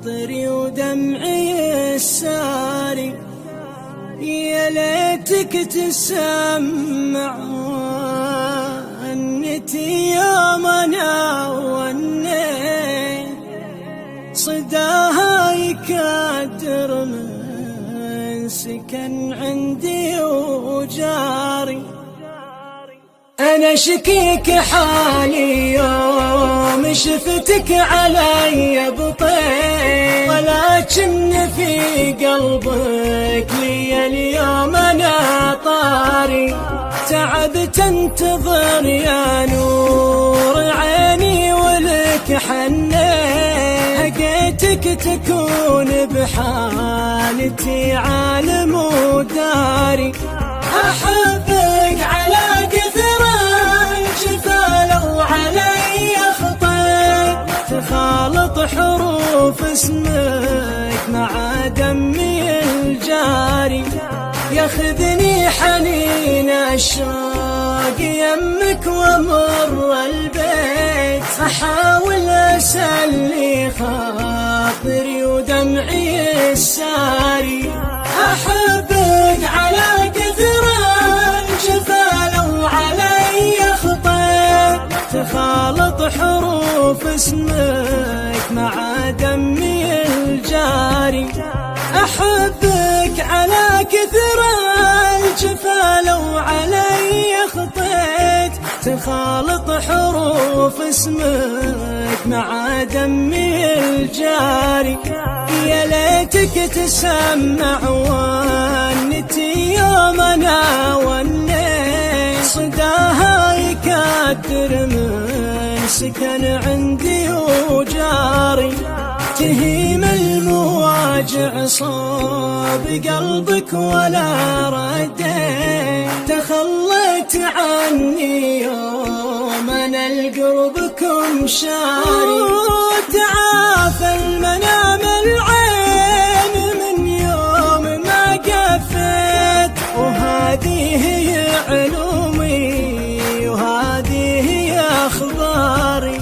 خاطري ودمعي الساري، يا ليتك تسمع ونتي يوم انا ونيت، صداها يكدر من سكن عندي وجاري. أنا شكيك حالي يوم شفتك علي بطيء، ولكن في قلبك لي اليوم أنا طاري. تعبت انتظر يا نور عيني ولك حنيت، لقيتك تكون بحالتي عالم وداري. أحبك على كثر الجفا لو علي خطيت، تخالط حروف اسمك مع دمي الجاري. ياخذني حنين الشوق يمك ومر البيت، أحاول أسلي خاطري ودمعي الساري. أحبك على كثر الجفا لو علي خطيت، تخالط حروف اسمك مع دمي الجاري. أحبك على كثر الجفا لو علي خطيت، تخالط حروف اسمك مع دمي الجاري. يا ليتك تسمع ونتي يوم انا ونيت، صداها يكدر من سكن عندي وجاري. تهيم المواجع صوب قلبك ولا رديت، تخليت عني يوم انا القربكم شاري. تعافى المنام العين من يوم ما قفيت، وهذه هي علومي وهذه هي اخباري.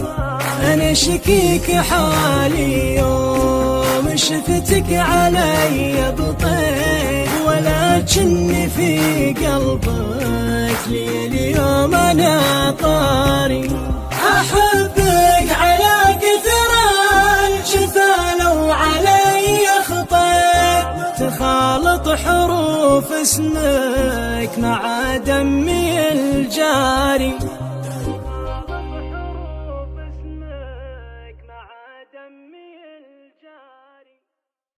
أنا شكيك حالي يوم شفتك علي بطيء، ولكن في قلبك لي اليوم أنا طاري. أحبك على كثر الجفا لو علي خطيت، تخالط حروف اسمك مع دمي الجاري.